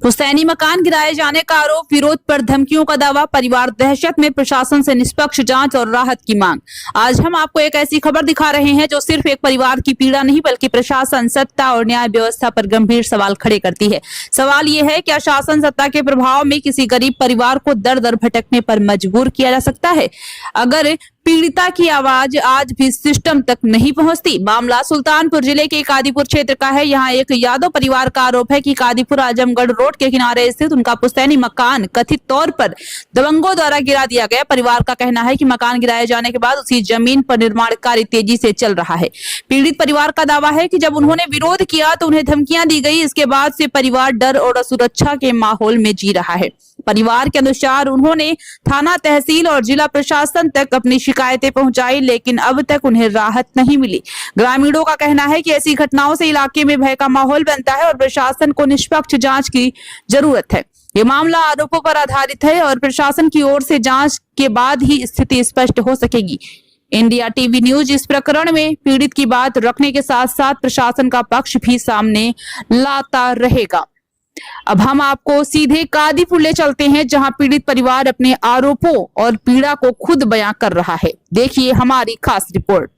हुसैनी मकान गिराए जाने का आरोप, विरोध पर धमकियों का दावा, परिवार दहशत में, प्रशासन से निष्पक्ष जांच और राहत की मांग। आज हम आपको एक ऐसी खबर दिखा रहे हैं जो सिर्फ एक परिवार की पीड़ा नहीं बल्कि प्रशासन, सत्ता और न्याय व्यवस्था पर गंभीर सवाल खड़े करती है। सवाल ये है, क्या शासन सत्ता के प्रभाव में किसी गरीब परिवार को दर दर भटकने पर मजबूर किया जा सकता है अगर पीड़िता की आवाज आज भी सिस्टम तक नहीं पहुंचती? मामला सुल्तानपुर जिले के कादीपुर क्षेत्र का है। यहाँ एक यादव परिवार का आरोप है कि कादीपुर आजमगढ़ रोड के किनारे स्थित उनका पुश्तैनी मकान कथित तौर पर दबंगों द्वारा गिरा दिया गया। परिवार का कहना है कि मकान गिराए जाने के बाद उसी जमीन पर निर्माण कार्य तेजी से चल रहा है। पीड़ित परिवार का दावा है कि जब उन्होंने विरोध किया तो उन्हें धमकियां दी गई। इसके बाद से परिवार डर और असुरक्षा के माहौल में जी रहा है। परिवार के अनुसार उन्होंने थाना, तहसील और जिला प्रशासन तक अपनी शिकायतें पहुंचाई, लेकिन अब तक उन्हें राहत नहीं मिली। ग्रामीणों का कहना है कि ऐसी घटनाओं से इलाके में भय का माहौल बनता है और प्रशासन को निष्पक्ष जांच की जरूरत है। ये मामला आरोपों पर आधारित है और प्रशासन की ओर से जांच के बाद ही स्थिति स्पष्ट हो सकेगी। इंडिया टीवी न्यूज इस प्रकरण में पीड़ित की बात रखने के साथ साथ प्रशासन का पक्ष भी सामने लाता रहेगा। अब हम आपको सीधे कादीपुर ले चलते हैं, जहां पीड़ित परिवार अपने आरोपों और पीड़ा को खुद बयां कर रहा है। देखिए हमारी खास रिपोर्ट।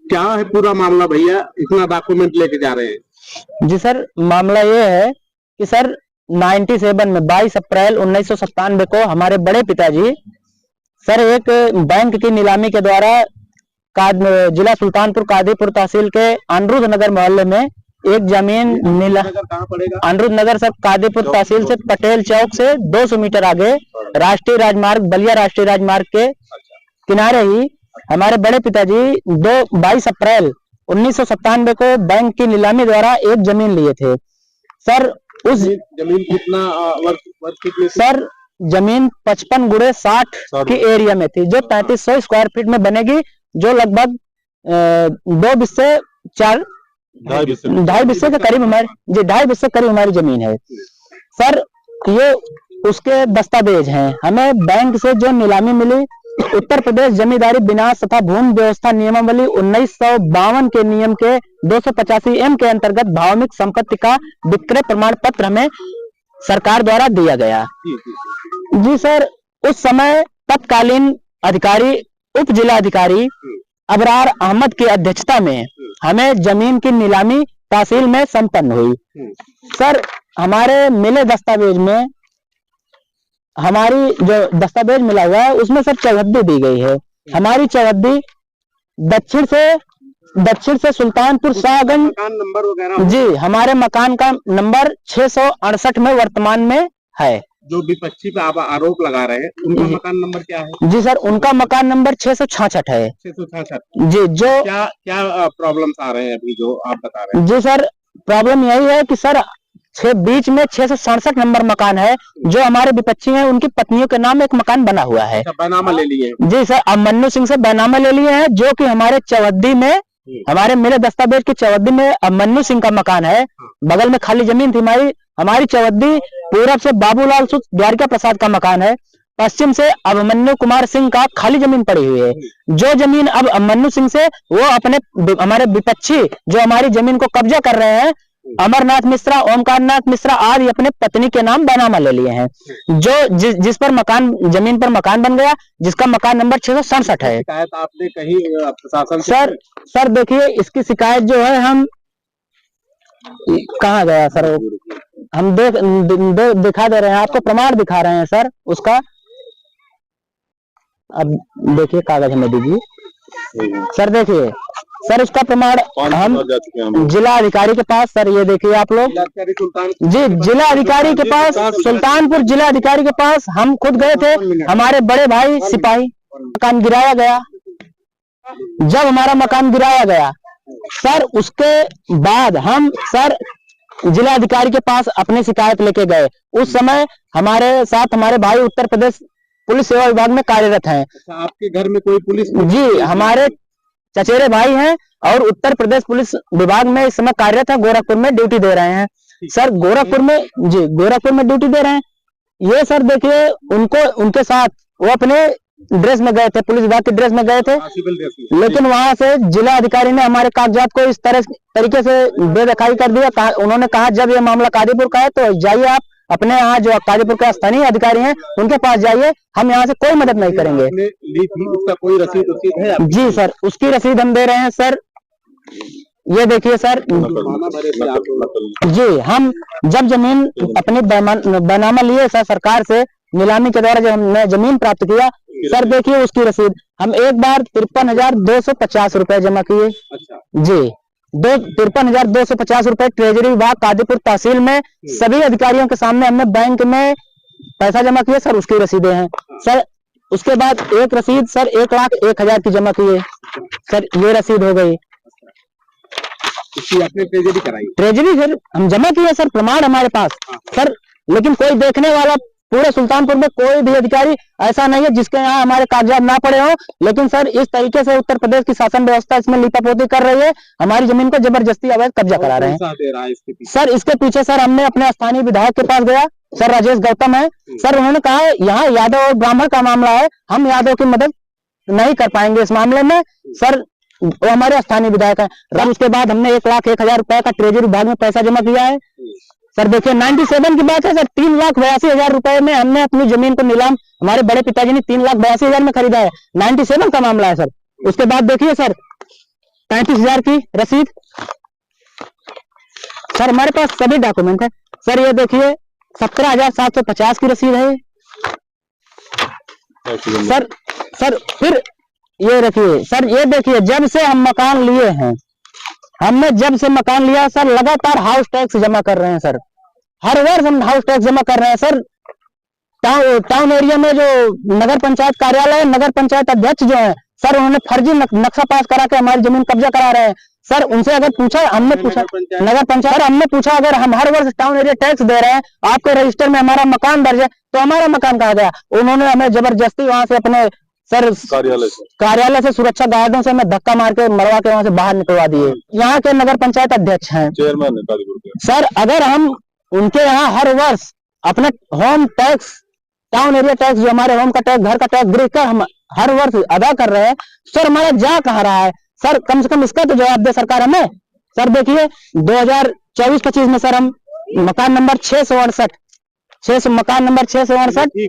क्या है पूरा मामला भैया, इतना डॉक्यूमेंट लेके जा रहे हैं? जी सर, मामला ये है कि सर 97 में 22 अप्रैल 1997 को हमारे बड़े पिताजी सर एक बैंक की नीलामी के द्वारा जिला सुल्तानपुर कादीपुर तहसील के अनिरुद्ध नगर मोहल्ले में एक जमीन कहाँ पड़ेगा? अनिरुद्ध नगर सर कादीपुर तहसील से पटेल चौक से 200 मीटर आगे राष्ट्रीय राजमार्ग, बलिया राष्ट्रीय राजमार्ग के किनारे ही हमारे बड़े पिताजी 22 अप्रैल 1997 को बैंक की नीलामी द्वारा एक जमीन लिए थे। सर उस जमीन कितना वर्ग कितने? सर जमीन 55 गुणे 60 की एरिया में थी, जो 3500 स्क्वायर फीट में बनेगी, जो लगभग 2 बिस्से 4 ढाई बिस्से के करीब हमारी, जी 2.5 बिस्से करीब हमारी जमीन है। सर ये उसके दस्तावेज हैं। हमें बैंक से जो नीलामी मिली, उत्तर प्रदेश जमींदारी विनाश तथा भूमि व्यवस्था नियमावली 1952 के नियम के 285 के अंतर्गत भावनिक संपत्ति का विक्रय प्रमाण पत्र हमें सरकार द्वारा दिया गया। जी सर, उस समय तत्कालीन अधिकारी, उप जिला अधिकारी अबरार अहमद की अध्यक्षता में हमें जमीन की नीलामी तहसील में संपन्न हुई। सर हमारे मिले दस्तावेज में, हमारी जो दस्तावेज मिला हुआ है उसमें सर चौहद्दी दी गई है। हमारी चौहद्दी दक्षिण से सुल्तानपुर शाहगंज मकान नंबर वगैरह? जी, हमारे मकान का नंबर 668 में वर्तमान में है। जो विपक्षी पे आप आरोप लगा रहे हैं उनका मकान नंबर क्या है? जी सर, उनका मकान नंबर 666 है। 666 जी। जो क्या प्रॉब्लम्स आ रहे हैं अभी जो आप बता रहे हैं? जी सर, प्रॉब्लम यही है कि सर बीच में 667 नंबर मकान है, जो हमारे विपक्षी हैं उनकी पत्नियों के नाम एक मकान बना हुआ है। बैनामा ले लिए? जी सर, अमन्नू सिंह से बैनामा ले लिए हैं, जो कि हमारे चौहद्दी में, हमारे मेरे दस्तावेज की चौहद्दी में अमन्नू सिंह का मकान है। बगल में खाली जमीन थी हमारी चौहद्दी पूरब से बाबूलाल सुत द्वारिका प्रसाद का मकान है, पश्चिम से अभिमन्यु कुमार सिंह का खाली जमीन पड़ी हुई है। जो जमीन अब अभिमन्यु सिंह से वो अपने हमारे विपक्षी जो हमारी जमीन को कब्जा कर रहे हैं, अमरनाथ मिश्रा, ओमकारनाथ मिश्रा आदि, अपने पत्नी के नाम बैनामा ले लिए हैं। जो जिस पर मकान, जमीन पर मकान बन गया, जिसका मकान नंबर 667 है। शिकायत आपने कहीं प्रशासन से? सर देखिए, इसकी शिकायत जो है, हम कहाँ गया सर, हम दिखा दे रहे हैं आपको, प्रमाण दिखा रहे हैं सर उसका। अब देखिए, कागज हमें दीजिए सर। देखिए सर, उसका प्रमाण हम जिला अधिकारी के पास, सर ये देखिए आप लोग, जी जिला अधिकारी के पास, सुल्तानपुर जिला अधिकारी के पास हम खुद गए थे। हमारे बड़े भाई सिपाही, मकान गिराया गया। जब हमारा मकान गिराया गया सर, उसके बाद हम सर जिला अधिकारी के पास अपनी शिकायत लेके गए। उस समय हमारे साथ हमारे भाई उत्तर प्रदेश पुलिस सेवा विभाग में कार्यरत हैं। अच्छा, आपके घर में कोई पुलिस? जी, हमारे चचेरे भाई हैं और उत्तर प्रदेश पुलिस विभाग में इस समय कार्यरत है, गोरखपुर में ड्यूटी दे रहे हैं सर। गोरखपुर में ड्यूटी दे रहे हैं। ये सर देखिए, उनके साथ वो अपने ड्रेस में गए थे, पुलिस विभाग की ड्रेस में गए थे, लेकिन वहां से जिला अधिकारी ने हमारे कागजात को इस तरीके से बेदखल कर दिया। उन्होंने कहा जब ये मामला कादीपुर का है तो जाइए आप अपने यहाँ जो कादीपुर के स्थानीय अधिकारी हैं उनके पास जाइए, हम यहाँ से कोई मदद नहीं करेंगे। ली थी, उसका कोई रसीद है? जी सर, उसकी रसीद हम दे रहे हैं सर। ये देखिए सर जी, हम जब जमीन अपनी बैनामा लिए सर सरकार से, नीलामी के द्वारा जब हमने जमीन प्राप्त किया सर, देखिए उसकी रसीद हम एक बार 53,250 रुपए जमा किए। जी, 53,250 रुपए ट्रेजरी विभाग कादीपुर तहसील में सभी अधिकारियों के सामने हमने बैंक में पैसा जमा किया सर, उसकी रसीदें हैं सर। उसके बाद एक रसीद सर 1,01,000 की जमा किए सर, ये रसीद हो गई। आपने ट्रेजरी कराई? ट्रेजरी सर हम जमा किए सर, प्रमाण हमारे पास सर, लेकिन कोई देखने वाला पूरे सुल्तानपुर में कोई भी अधिकारी ऐसा नहीं है जिसके यहाँ हमारे कागजात ना पड़े हों। लेकिन सर इस तरीके से उत्तर प्रदेश की शासन व्यवस्था इसमें लीपापोती कर रही है, हमारी जमीन को जबरदस्ती अवैध कब्जा करा रहे हैं सर। इसके पीछे सर हमने अपने स्थानीय विधायक के पास गया सर, राजेश गौतम है सर, उन्होंने कहा यहाँ यादव और ब्राह्मण का मामला है, हम यादव की मदद नहीं कर पाएंगे इस मामले में सर, वो हमारे स्थानीय विधायक है। उसके बाद हमने 1,01,000 रुपए का ट्रेजरी विभाग में पैसा जमा किया है सर। देखिए 97 की बात है सर, 3,82,000 रुपए में हमने अपनी जमीन को नीलाम, हमारे बड़े पिताजी ने 3,82,000 में खरीदा है, 97 का मामला है सर। उसके बाद देखिए सर 35,000 की रसीद सर, हमारे पास सभी डॉक्यूमेंट है सर। ये देखिए 17,750 की रसीद है सर। सर फिर ये रखिए सर, ये देखिए जब से हम मकान लिए हैं, हमने जब से मकान लिया सर लगातार हाउस टैक्स जमा कर रहे हैं सर, हर वर्ष हम हाउस टैक्स जमा कर रहे हैं सर। टाउन एरिया में जो नगर पंचायत कार्यालय, नगर पंचायत अध्यक्ष जो है सर, उन्होंने फर्जी नक्शा पास करा के हमारी जमीन कब्जा करा रहे हैं सर। उनसे अगर पूछा, हमने पूछा नगर पंचायत, हमने पूछा अगर हम हर वर्ष टाउन एरिया टैक्स दे रहे हैं, आपके रजिस्टर में हमारा मकान दर्ज है, तो हमारा मकान कहा गया? उन्होंने हमें जबरदस्ती वहां से अपने सर कार्यालय से सुरक्षा गार्डों से हमें धक्का मार के मरवा के वहां से बाहर निकलवा दिए। यहाँ के नगर पंचायत अध्यक्ष हैं, चेयरमैन सर। अगर हम उनके यहाँ हर वर्ष अपने home tax, town area tax जो हमारे होम का टैक्स, घर का टैक्स, गृह का हम हर वर्ष अदा कर रहे हैं सर, हमारा जा कहाँ रहा है सर? कम से कम इसका तो जवाब दे सरकार हमें सर। देखिए 2024-25 में सर हम मकान नंबर 668 मकान नंबर 668 ये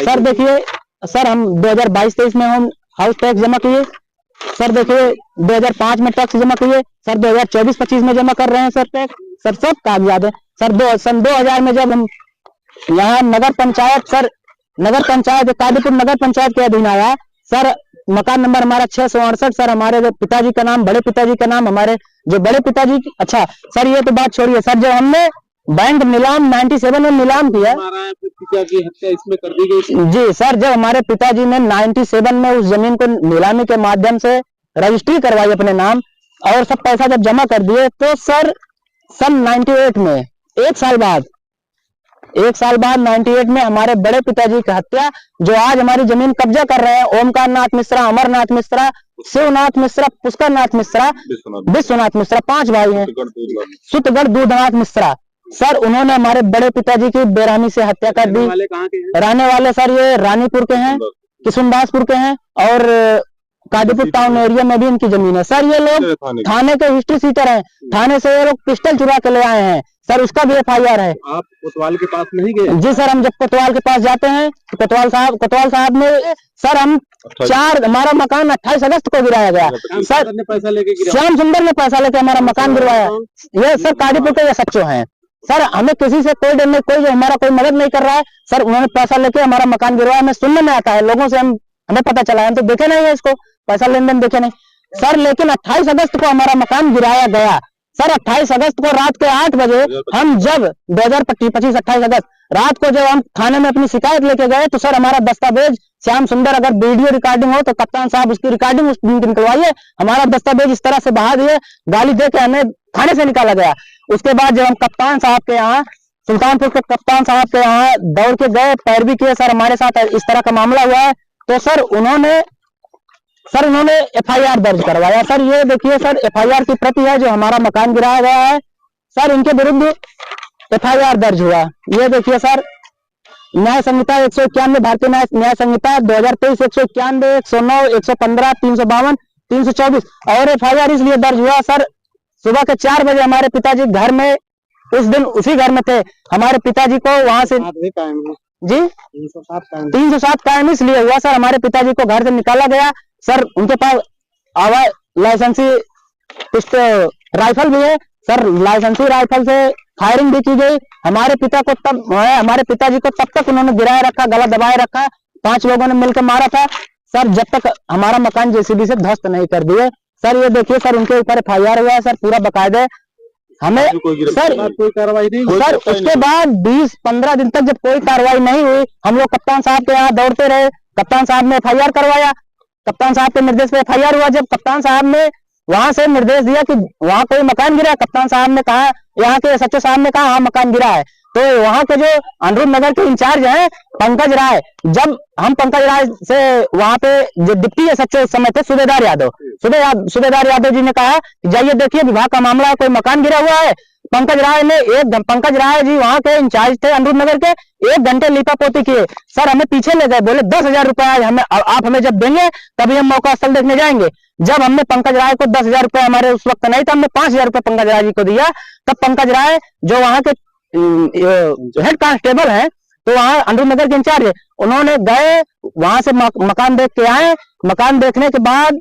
सर, देखिए सर हम 2022-23 में हम हाउस टैक्स जमा किए सर। देखिए 2005 में टैक्स जमा किए सर, 2024-25 में जमा कर रहे हैं सर टैक्स सर, सब कागजात है सर। सन 2000 में जब हम यहाँ नगर पंचायत सर, नगर पंचायत कादीपुर नगर पंचायत के अधीन आया सर, मकान नंबर हमारा 668 सर, हमारे जो पिताजी का नाम, बड़े पिताजी का नाम, हमारे जो बड़े पिताजी, अच्छा सर ये तो बात छोड़िए सर, जब हमने बैंक नीलाम 97 में नीलाम किया, पिता की हत्या इसमें कर दी गई जी सर। जब हमारे पिताजी ने 97 में उस जमीन को नीलामी के माध्यम से रजिस्ट्री करवाई अपने नाम और सब पैसा जब जमा कर दिए, तो सर सन 98 में एक साल बाद 98 में हमारे बड़े पिताजी की हत्या, जो आज हमारी जमीन कब्जा कर रहे हैं, ओमकार नाथ मिश्रा, अमरनाथ मिश्रा, शिवनाथ मिश्रा, पुष्कर नाथ मिश्रा, विश्वनाथ मिश्रा, 5 भाई हैं, सुतगढ़ दूधनाथ मिश्रा सर, उन्होंने हमारे बड़े पिताजी की बेरहमी से हत्या कर दी। रहने वाले सर ये रानीपुर के हैं, किशुनदासपुर के हैं और कादीपुर टाउन एरिया में भी इनकी जमीन है सर। ये लोग थाने के हिस्ट्री सीटर हैं, थाने से ये लोग पिस्टल चुरा के ले आए हैं सर, उसका भी FIR है। आप कोतवाल के पास नहीं गए? जी सर, हम जब कोतवाल के पास जाते हैं तो कोतवाल साहब ने सर, हम हमारा मकान 28 अगस्त को गिराया गया सर, पैसा लेके श्याम सुंदर ने पैसा लेके हमारा मकान गिरवाया। ये सर कादीपुर के सच्चो हैं सर, हमें किसी से कोई डर नहीं, कोई जो हमारा कोई मदद नहीं कर रहा है सर, उन्होंने पैसा लेके हमारा मकान गिरवाया। हमें सुनने में आता है लोगों से, हमें पता चला है, हम तो देखे नहीं है इसको, पैसा लेन देन देखे नहीं सर। लेकिन 28 अगस्त को हमारा मकान गिराया गया सर। 28 अगस्त को रात के 8 बजे हम जब 2025 28 अगस्त रात को जब हम थाने में अपनी शिकायत लेके गए, तो सर हमारा दस्तावेज श्याम सुंदर, अगर वीडियो रिकॉर्डिंग हो तो कप्तान साहब उसकी रिकॉर्डिंग उस दिन निकलवाइए, हमारा दस्तावेज इस तरह से बहा दिए, गाली दे के हमें थाने से निकाला गया। उसके बाद जब हम कप्तान साहब के यहाँ, सुल्तानपुर के कप्तान साहब के यहाँ दौड़ के गए, पैरवी किए, सर हमारे साथ इस तरह का मामला हुआ है, तो सर उन्होंने FIR दर्ज करवाया। सर ये देखिए सर, FIR की प्रति है जो हमारा मकान गिराया गया है, सर इनके विरुद्ध FIR दर्ज हुआ। ये देखिए सर, न्याय संहिता 191, भारतीय न्याय संहिता 2023 191, 109, 115, 352, 324। और FIR इसलिए दर्ज हुआ सर, सुबह के 4 बजे हमारे पिताजी घर में, उस दिन उसी घर में थे, हमारे पिताजी को वहां से जी 307 कायम इसलिए हुआ सर, हमारे पिताजी को घर से निकाला गया। सर उनके पास लाइसेंसी राइफल भी है सर, लाइसेंसी राइफल से फायरिंग भी की गई। हमारे पिताजी को तब तक उन्होंने गिराए रखा, गला दबाए रखा, 5 लोगों ने मिलकर मारा था सर, जब तक हमारा मकान JCB से ध्वस्त नहीं कर दिए। सर ये देखिए सर, उनके ऊपर FIR हुआ है सर, पूरा बकायदे। हमें सर कोई कार्रवाई नहीं सर, उसके बाद 20-15 दिन तक जब कोई कार्रवाई नहीं हुई, हम लोग कप्तान साहब के यहाँ दौड़ते रहे। कप्तान साहब ने FIR करवाया, कप्तान साहब के निर्देश पे FIR हुआ। जब कप्तान साहब ने वहां से निर्देश दिया कि वहां कोई मकान गिरा है, कप्तान साहब ने कहा, यहाँ के SHO साहब ने कहा हाँ मकान गिरा है, तो वहां के जो अनुरूप नगर के इंचार्ज हैं पंकज राय, जब हम पंकज राय से वहां पे जो डिप्टी SHO उस समय थे सूबेदार यादव जी ने कहा जाइए देखिए विभाग का मामला है, कोई मकान गिरा हुआ है। पंकज राय जी वहां के इंचार्ज थे अनुरूप नगर के, 1 घंटे लीपापोती किए सर, हमें पीछे ले गए, बोले 10,000 रुपए आप हमें जब देंगे तभी हम मौका स्थल देखने जाएंगे। जब हमने पंकज राय को 10,000 रुपए, हमारे उस वक्त नहीं था, हमने 5,000 रुपए पंकज राय जी को दिया, तब पंकज राय जो वहां के हेड कांस्टेबल है, तो वहां अनुरूप नगर के इंचार्ज है, उन्होंने गए वहां से मकान देख के आए। मकान देखने के बाद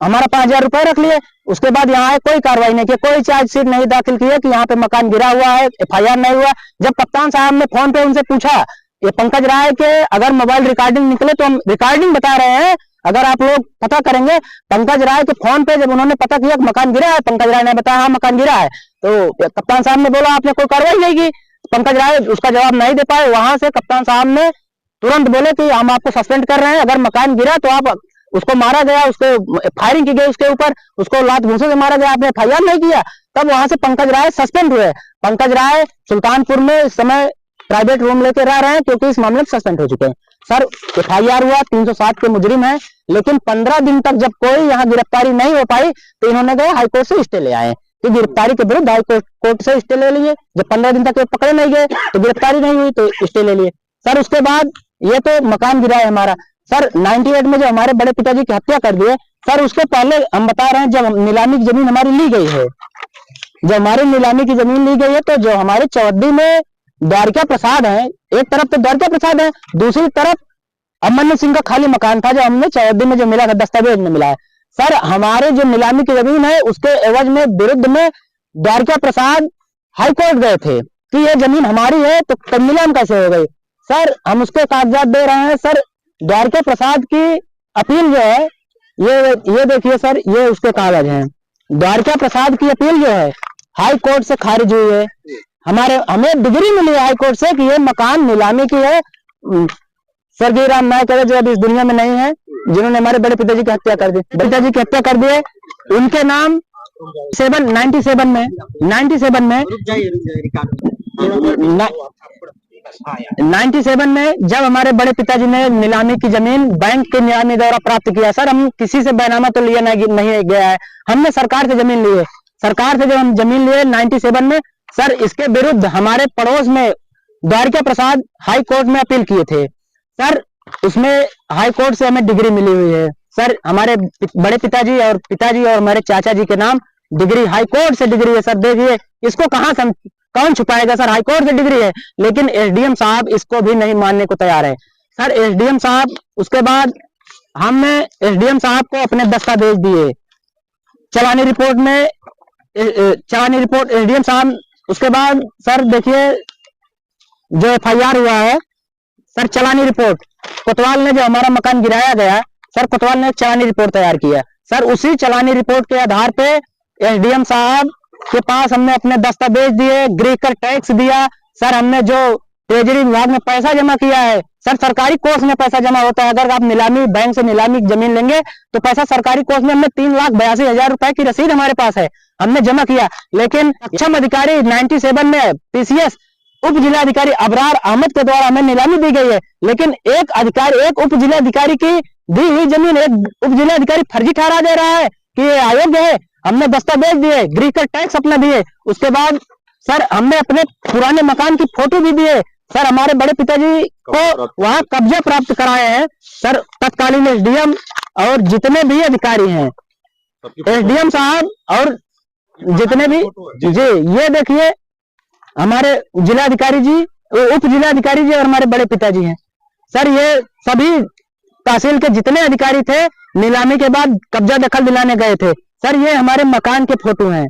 हमारा 5,000 रुपए रख लिए। उसके बाद यहाँ आए, कोई कार्रवाई नहीं की, कोई चार्जशीट नहीं दाखिल की है कि यहाँ पे मकान गिरा हुआ है, FIR नहीं हुआ। जब कप्तान साहब ने फोन पे उनसे पूछा, ये पंकज राय के अगर मोबाइल रिकॉर्डिंग निकले तो हम रिकॉर्डिंग बता रहे हैं, अगर आप लोग पता करेंगे, पंकज राय के फोन पे जब उन्होंने पता किया मकान गिरा है, पंकज राय ने बताया हाँ मकान गिरा है, तो कप्तान साहब ने बोला आपने कोई कार्रवाई नहीं की। पंकज राय उसका जवाब नहीं दे पाए। वहां से कप्तान साहब ने तुरंत बोले कि हम आपको सस्पेंड कर रहे हैं, अगर मकान गिरा तो आप, उसको मारा गया, उसको फायरिंग की गई उसके ऊपर, उसको लात घूंसे से मारा गया, आपने FIR नहीं किया। तब वहां से पंकज राय सस्पेंड हुए। पंकज राय सुल्तानपुर में इस समय प्राइवेट रूम लेके रह रहे हैं, क्योंकि इस मामले में सस्पेंड हो चुके हैं। सर FIR हुआ, 307 के मुजरिम है, लेकिन 15 दिन तक जब कोई यहाँ गिरफ्तारी नहीं हो पाई, तो इन्होंने गए हाईकोर्ट से स्टे ले आए, कि गिरफ्तारी के विरुद्ध हाईकोर्ट से स्टे ले लिए। जब 15 दिन तक पकड़े नहीं गए तो गिरफ्तारी नहीं हुई, तो स्टे ले लिए। सर उसके बाद ये तो मकान गिरा है हमारा। सर 98 में जो हमारे बड़े पिताजी की हत्या कर दिए, सर उसके पहले हम बता रहे हैं, जब नीलामी की जमीन हमारी ली गई है, जब हमारी नीलामी की जमीन ली गई है, तो जो हमारे चौहद्दी में द्वारका प्रसाद है, एक तरफ तो द्वारका प्रसाद है, दूसरी तरफ अमन सिंह का खाली मकान था, जो हमने चौहद्दी में जो मिला था, दस्तावेज में मिला है। सर हमारे जो नीलामी की जमीन है, उसके एवज में विरुद्ध में द्वारका प्रसाद हाईकोर्ट गए थे कि ये जमीन हमारी है, तो नीलाम कैसे हो गई। सर हम उसके कागजात दे रहे हैं। सर द्वारका प्रसाद की अपील जो है, ये देखिए सर, ये उसके कागज हैं। द्वारका प्रसाद की अपील जो है हाई कोर्ट से खारिज हुई है। हमें डिग्री मिली है हाई कोर्ट से कि ये मकान नीलामी की है। स्वर्गीय राम नायक जो अब इस दुनिया में नहीं है, जिन्होंने हमारे बड़े पिताजी की हत्या कर दी, पिताजी की हत्या कर दिए, उनके नाम 97 में 97 में जब हमारे बड़े पिताजी ने नीलामी की जमीन बैंक के नीलामी द्वारा प्राप्त किया। सर हम किसी से बैनामा तो लिया नहीं गया है, हमने सरकार से जमीन ली है। सरकार से जब हम जमीन लिए 97 में, सर इसके विरुद्ध हमारे पड़ोस में द्वारका प्रसाद हाई कोर्ट में अपील किए थे। सर उसमें हाई कोर्ट से हमें डिग्री मिली हुई है। सर हमारे बड़े पिताजी और हमारे चाचा जी के नाम डिग्री, हाई कोर्ट से डिग्री है। सर देखिए इसको कौन छुपाएगा। सर हाई कोर्ट से डिग्री है, लेकिन एसडीएम साहब इसको भी नहीं मानने को तैयार है। सर एसडीएम साहब, उसके बाद हमने एसडीएम साहब को अपने दस्तावेज दिए, चलानी रिपोर्ट में चलानी रिपोर्ट एसडीएम साहब। उसके बाद सर देखिए जो एफआईआर हुआ है, सर चलानी रिपोर्ट कोतवाल ने जो हमारा मकान गिराया गया, सर कोतवाल ने चलानी रिपोर्ट तैयार किया। सर उसी चलानी रिपोर्ट के आधार पे एसडीएम साहब के पास हमने अपने दस्तावेज दिए, गृह कर टैक्स दिया। सर हमने जो ट्रेजरी विभाग में पैसा जमा किया है, सर सरकारी कोष में पैसा जमा होता है। अगर आप नीलामी बैंक से नीलामी जमीन लेंगे तो पैसा सरकारी कोष में, हमने 3,82,000 रुपए की रसीद हमारे पास है। हमने जमा किया, लेकिन सक्षम अधिकारी 97 में पीसीएस उप जिलाधिकारी अबरार अहमद के द्वारा हमें नीलामी दी गई है। लेकिन एक उप जिलाधिकारी की दी हुई जमीन एक उप जिलाधिकारी फर्जी ठहरा दे रहा है कि ये अयोग्य है। हमने दस्तावेज दिए, गृह कर टैक्स अपना दिए, उसके बाद सर हमने अपने पुराने मकान की फोटो भी दिए। सर हमारे बड़े पिताजी को वहां कब्जा प्राप्त कराए हैं। सर तत्कालीन एसडीएम और जितने भी अधिकारी हैं, एसडीएम साहब और जितने भी जी, ये देखिए हमारे जिलाधिकारी जी, उप जिलाधिकारी जी और हमारे बड़े पिताजी हैं। सर ये सभी तहसील के जितने अधिकारी थे नीलामी के बाद कब्जा दखल दिलाने गए थे। सर ये हमारे मकान के फोटो हैं,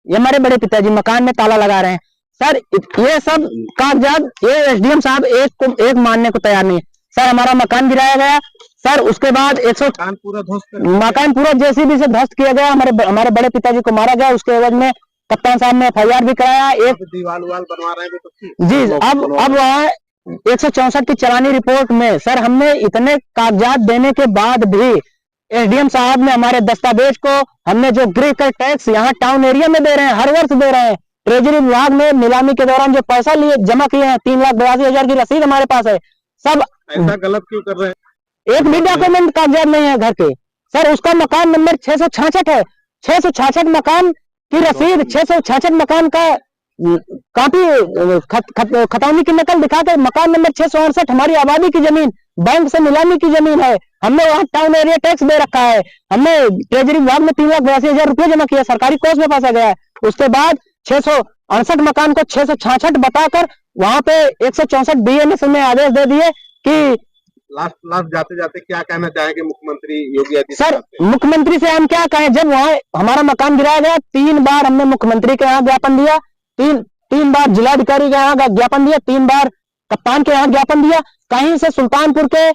ये हमारे बड़े पिताजी मकान में ताला लगा रहे हैं। सर ये सब कागजात ये एसडीएम साहब एक मानने को तैयार नहीं है। सर हमारा मकान गिराया गया, सर उसके बाद मकान पूरा जेसीबी से ध्वस्त किया गया, हमारे बड़े पिताजी को मारा गया। उसके एवज में कप्तान साहब ने FIR भी कराया। एक दीवार बनवा रहे हैं जी, अब वहाँ 164 की चलानी रिपोर्ट में सर हमने इतने कागजात देने के बाद भी एसडीएम साहब ने हमारे दस्तावेज को, हमने जो गृह कर टैक्स यहाँ टाउन एरिया में दे रहे हैं, हर वर्ष दे रहे हैं, ट्रेजरी विभाग में नीलामी के दौरान जो पैसा लिए जमा किए हैं 3,82,000 की रसीद हमारे पास है। सब ऐसा गलत क्यों कर रहे हैं? एक भी डॉक्यूमेंट कागजात नहीं है घर के। सर उसका मकान नंबर 666 है, 666 मकान की रसीद, 666 मकान का कापी खतौनी की नकल दिखाकर मकान नंबर 668 हमारी आबादी की जमीन बैंक से नीलामी की जमीन है, हमने वहाँ टाउन एरिया टैक्स दे रखा है। हमने ट्रेजरी विभाग में 3,82,000 रुपये जमा किया, सरकारी कोष में फंसा गया है। उसके बाद 668 मकान को 666 बताकर वहां पे 164 BNS में आदेश दे दिए कि लास्ट जाते जाते क्या कहना चाहेंगे मुख्यमंत्री योगी आदित्यनाथ? सर मुख्यमंत्री से हम क्या कहें, जब वहाँ हमारा मकान गिराया गया 3 बार हमने मुख्यमंत्री के यहाँ ज्ञापन दिया, तीन बार जिलाधिकारी के यहाँ ज्ञापन दिया, 3 बार कप्तान के यहाँ ज्ञापन दिया, कहीं से सुल्तानपुर के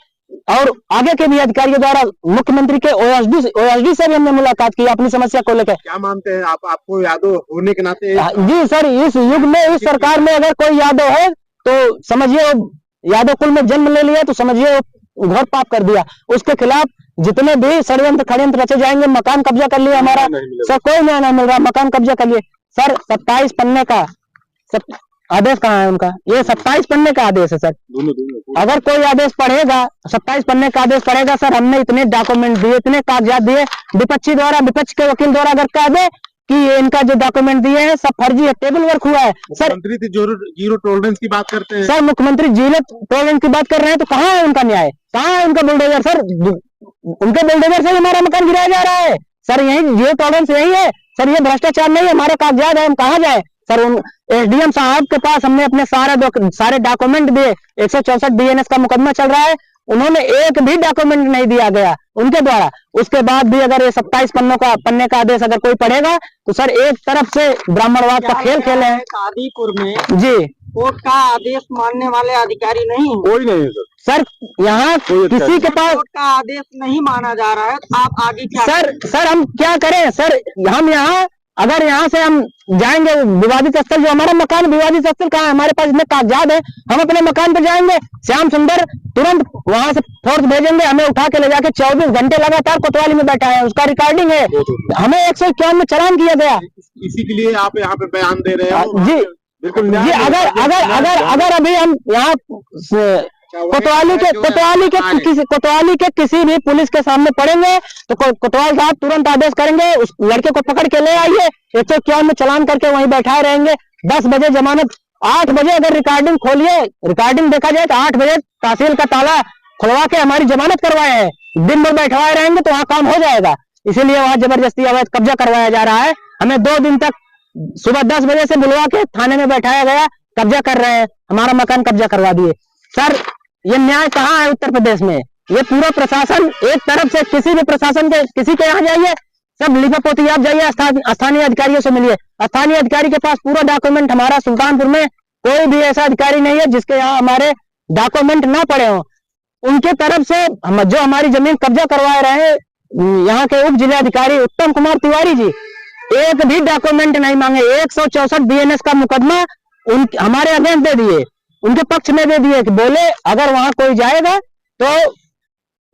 और आगे के भी अधिकारियों द्वारा मुख्यमंत्री के OSD से भी हमने मुलाकात की अपनी समस्या को लेकर। क्या मानते हैं आप? आपको यादव होने के नाते जी सर, इस युग में इस सरकार में अगर कोई यादव है तो समझिए यादव कुल में जन्म ले लिया तो समझिए घोर पाप कर दिया। उसके खिलाफ जितने भी षड्यंत्र रचे जाएंगे। मकान कब्जा कर लिया हमारा, सर कोई न्याय नहीं मिल रहा, मकान कब्जा कर लिए। सर 27 पन्ने का आदेश कहाँ है उनका? ये 27 पन्ने का आदेश है सर। अगर कोई आदेश पढ़ेगा 27 पन्ने का आदेश पढ़ेगा। सर हमने इतने डॉक्यूमेंट दिए, इतने कागजात दिए, विपक्ष के वकील द्वारा अगर कह दे कि ये इनका जो डॉक्यूमेंट दिए हैं सब फर्जी है, टेबल वर्क हुआ है। सर मुख्यमंत्री जीरो टॉलरेंस की बात करते हैं। सर मुख्यमंत्री जीरो टॉलरेंस की बात कर रहे हैं तो कहाँ है उनका न्याय, कहाँ है उनका बुलडोजर? सर उनके बुलडोजर से हमारा मकान गिराया जा रहा है। सर यही जीरो टॉलरेंस यही है सर, ये भ्रष्टाचार नहीं है। हमारे कागजात है, हम कहाँ जाए? सर उन एसडीएम साहब के पास हमने अपने सारे डॉक्यूमेंट दिए। 164 BNS का मुकदमा चल रहा है, उन्होंने एक भी डॉक्यूमेंट नहीं दिया गया उनके द्वारा। उसके बाद भी अगर ये 27 पन्ने का आदेश अगर कोई पढ़ेगा तो सर एक तरफ से ब्राह्मणवाद का खेल खेले हैं। आदिपुर में जी कोर्ट का आदेश मानने वाले अधिकारी नहीं है, कोई नहीं है सर यहाँ किसी के पास कोर्ट का आदेश नहीं माना जा रहा है तो आप आगे क्या? सर हम क्या करें? सर हम यहाँ अगर यहाँ से हम जाएंगे विवादित स्थल, जो हमारा मकान विवादित स्थल कहाँ है? हमारे पास इतने कागजात है, हम अपने मकान पे जाएंगे, श्याम सुंदर तुरंत वहां से फोर्स भेजेंगे, हमें उठा के ले जाके 24 घंटे लगातार कोतवाली में बैठा है, उसका रिकॉर्डिंग है। हमें 151 में चालान किया गया। इसी के लिए आप यहाँ पे बयान दे रहे हैं? जी बिल्कुल जी। अगर अभी हम यहाँ कोतवाली के किसी भी पुलिस के सामने पड़ेंगे तो कोतवाल साहब तुरंत आदेश करेंगे, उस लड़के को पकड़ के ले आइए, 151 में चालान करके वहीं बैठाए रहेंगे। 10 बजे जमानत, 8 बजे अगर रिकॉर्डिंग खोलिए, रिकॉर्डिंग देखा जाए तो 8 बजे तहसील का ताला खुलवा के हमारी जमानत करवाए हैं। दिन भर बैठवाए रहेंगे तो वहाँ काम हो जाएगा, इसीलिए वहाँ जबरदस्ती अवैध कब्जा करवाया जा रहा है। हमें 2 दिन तक सुबह 10 बजे से बुलवा के थाने में बैठाया गया, कब्जा कर रहे हैं, हमारा मकान कब्जा करवा दिए। सर ये न्याय कहाँ है उत्तर प्रदेश में? ये पूरा प्रशासन एक तरफ से, किसी भी प्रशासन के किसी के यहाँ जाइए सब लिपापोती, आप जाइए स्थानीय अधिकारियों से मिलिए, स्थानीय अधिकारी के पास पूरा डॉक्यूमेंट, हमारा सुल्तानपुर में कोई भी ऐसा अधिकारी नहीं है जिसके यहाँ हमारे डॉक्यूमेंट ना पड़े हों। उनके तरफ से जो हमारी जमीन कब्जा करवा रहे हैं यहाँ के उप जिलाधिकारी उत्तम कुमार तिवारी जी, एक भी डॉक्यूमेंट नहीं मांगे। 164 BNS का मुकदमा हमारे अगेंस्ट दे दिए, उनके पक्ष में दे दिए कि बोले अगर वहां कोई जाएगा तो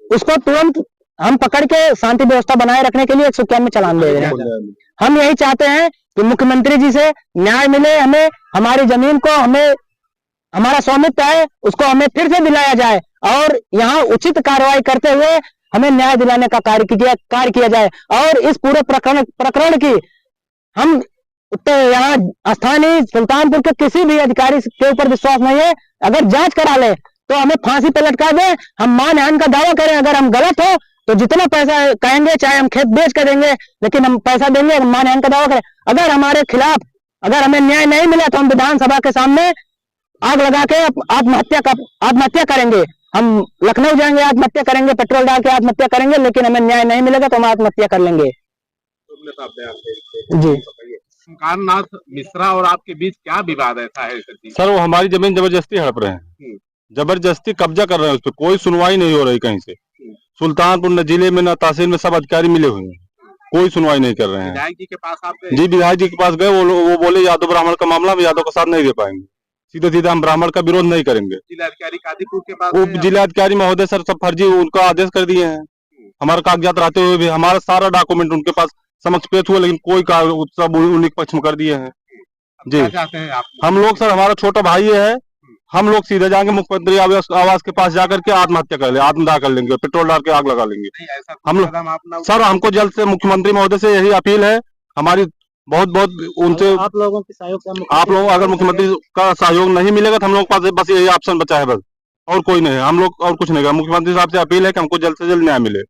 उसको तुरंत हम पकड़ के शांति व्यवस्था बनाए रखने के लिए 151 में चालान दे रहे हैं। हम यही चाहते हैं कि मुख्यमंत्री जी से न्याय मिले, हमें हमारी जमीन को, हमें हमारा स्वामित्व है उसको हमें फिर से दिलाया जाए और यहाँ उचित कार्रवाई करते हुए हमें न्याय दिलाने का कार्य किया जाए। और इस पूरे प्रकरण की हम यहाँ स्थानीय सुल्तानपुर के किसी भी अधिकारी के ऊपर विश्वास नहीं है। अगर जांच करा ले तो हमें फांसी पे लटका दे, हम मानहानि का दावा करें। अगर हम गलत हो तो जितना पैसा कहेंगे, चाहे हम खेत बेच कर देंगे, लेकिन हम पैसा देंगे, हम मानहानि का दावा करें। अगर हमारे खिलाफ, अगर हमें न्याय नहीं मिला तो हम विधानसभा के सामने आग लगा के आत्महत्या करेंगे। हम लखनऊ जाएंगे, आत्महत्या करेंगे, पेट्रोल डाल के आत्महत्या करेंगे, लेकिन हमें न्याय नहीं मिलेगा तो हम आत्महत्या कर लेंगे। जी। ओंकारनाथ मिश्रा और आपके बीच क्या विवाद ऐसा है? सर वो हमारी जमीन जबरदस्ती हड़प रहे हैं, जबरदस्ती कब्जा कर रहे हैं, उस पर कोई सुनवाई नहीं हो रही कहीं से। सुल्तानपुर न जिले में न तहसील में सब अधिकारी मिले हुए हैं, कोई सुनवाई नहीं कर रहे हैं। विधायक जी के पास आप गए? जी विधायक जी के पास गए, वो बोले यादव ब्राह्मण का मामला हम यादव का साथ नहीं दे पाएंगे, सीधे सीधे हम ब्राह्मण का विरोध नहीं करेंगे। जिलाधिकारी कादीपुर के पास? उप जिलाधिकारी महोदय सर सब फर्जी उनका आदेश कर दिए हैं। हमारे कागजात रहते हुए भी हमारा सारा डॉक्यूमेंट उनके पास समक्ष पेश हुआ, लेकिन कोई सब उन्हीं के पक्ष में कर दिए हैं। जी क्या चाहते हैं आप? हम लोग सर, हमारा छोटा भाई है, हम लोग सीधे जाएंगे मुख्यमंत्री आवास के पास जाकर के आत्महत्या कर ले, आत्मदाह कर लेंगे, पेट्रोल डाल के आग लगा लेंगे। ऐसा हम लोग सर, हमको जल्द से मुख्यमंत्री महोदय से यही अपील है हमारी, बहुत बहुत उनसे। आप लोगों की सहयोग, आप लोग अगर मुख्यमंत्री का सहयोग नहीं मिलेगा तो हम लोग के पास बस यही ऑप्शन बचा है, बस और कोई नहीं है। हम लोग और कुछ नहीं है। मुख्यमंत्री साहब से अपील है कि हमको जल्द से जल्द न्याय मिले।